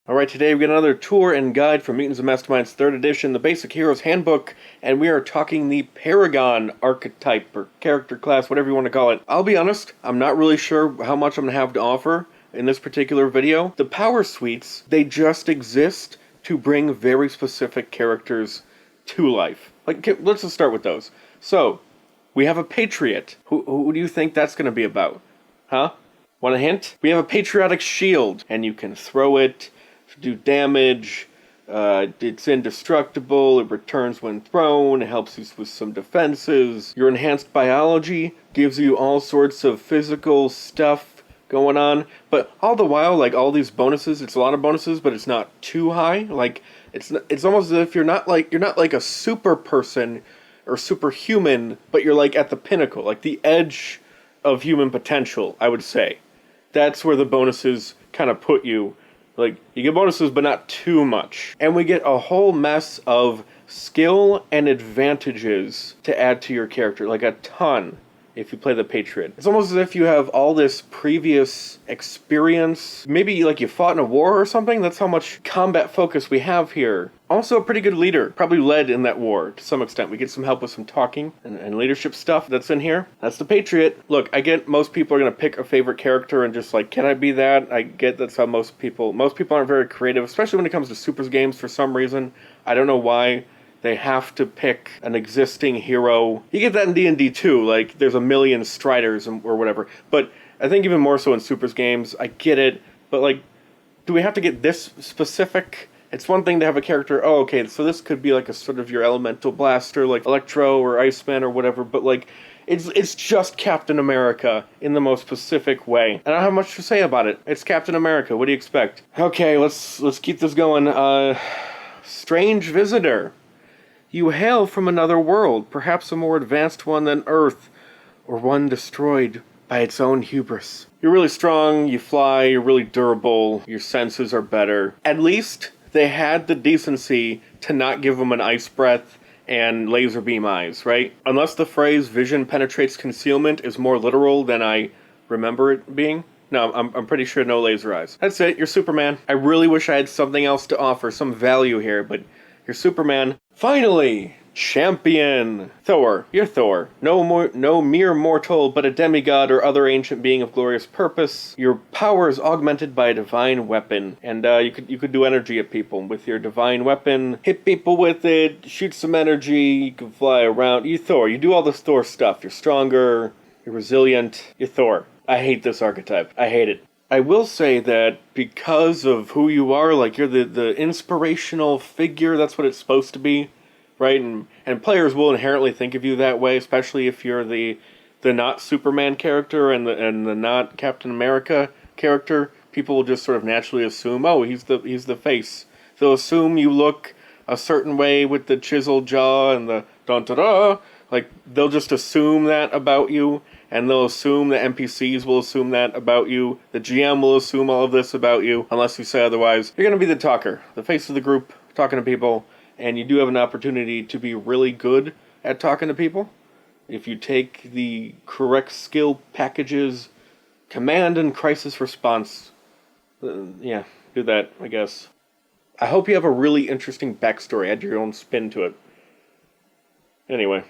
Alright, today we got another tour and guide from Mutants and Masterminds 3rd edition, the Basic Heroes Handbook, and we are talking the Paragon archetype, or character class, whatever you want to call it. I'll be honest, I'm not really sure how much I'm going to have to offer in this particular video. The power suites, they just exist to bring very specific characters to life. Let's just start with those. So, we have a Patriot. Who do you think that's going to be about? Huh? Want a hint? We have a patriotic shield, and you can throw it to do damage. It's indestructible, it returns when thrown, it helps you with some defenses. Your enhanced biology gives you all sorts of physical stuff going on, but all the while, all these bonuses, it's a lot of bonuses, but it's not too high. It's almost as if you're not like a super person or superhuman, but you're at the pinnacle, the edge of human potential, I would say. That's where the bonuses kind of put you. You get bonuses, but not too much. And we get a whole mess of skill and advantages to add to your character. A ton, if you play the Patriot. It's almost as if you have all this previous experience. Maybe you fought in a war or something. That's how much combat focus we have here. Also a pretty good leader. Probably led in that war to some extent. We get some help with some talking and leadership stuff that's in here. That's the Patriot. Look, I get most people are going to pick a favorite character and just can I be that? I get that's how most people aren't very creative, especially when it comes to Supers games for some reason. I don't know why. They have to pick an existing hero. You get that in D&D too, there's a million Striders or whatever. But I think even more so in Supers games, I get it. But do we have to get this specific? It's one thing to have a character, oh okay, so this could be a sort of your elemental blaster, Electro or Iceman or whatever, but it's just Captain America in the most specific way. I don't have much to say about it. It's Captain America, what do you expect? Okay, let's keep this going. Strange visitor. You hail from another world, perhaps a more advanced one than Earth, or one destroyed by its own hubris. You're really strong, you fly, you're really durable, your senses are better. At least they had the decency to not give them an ice breath and laser beam eyes, right? Unless the phrase vision penetrates concealment is more literal than I remember it being. No, I'm pretty sure no laser eyes. That's it, you're Superman. I really wish I had something else to offer, some value here, but you're Superman. Finally! Champion! Thor. You're Thor. No mere mortal, but a demigod or other ancient being of glorious purpose. Your power is augmented by a divine weapon, and you could do energy at people with your divine weapon. Hit people with it, shoot some energy, you can fly around. You're Thor. You do all this Thor stuff. You're stronger, you're resilient. You're Thor. I hate this archetype. I hate it. I will say that because of who you are, you're the inspirational figure, that's what it's supposed to be, right? And players will inherently think of you that way, especially if you're the not Superman character and the not Captain America character. People will just sort of naturally assume, oh, he's the face. They'll assume you look a certain way with the chiseled jaw and the dun-da-da. They'll just assume that about you. And they'll assume the NPCs will assume that about you. The GM will assume all of this about you, unless you say otherwise. You're going to be the talker, the face of the group, talking to people, and you do have an opportunity to be really good at talking to people. If you take the correct skill packages, command and crisis response, yeah, do that, I guess. I hope you have a really interesting backstory, add your own spin to it. Anyway.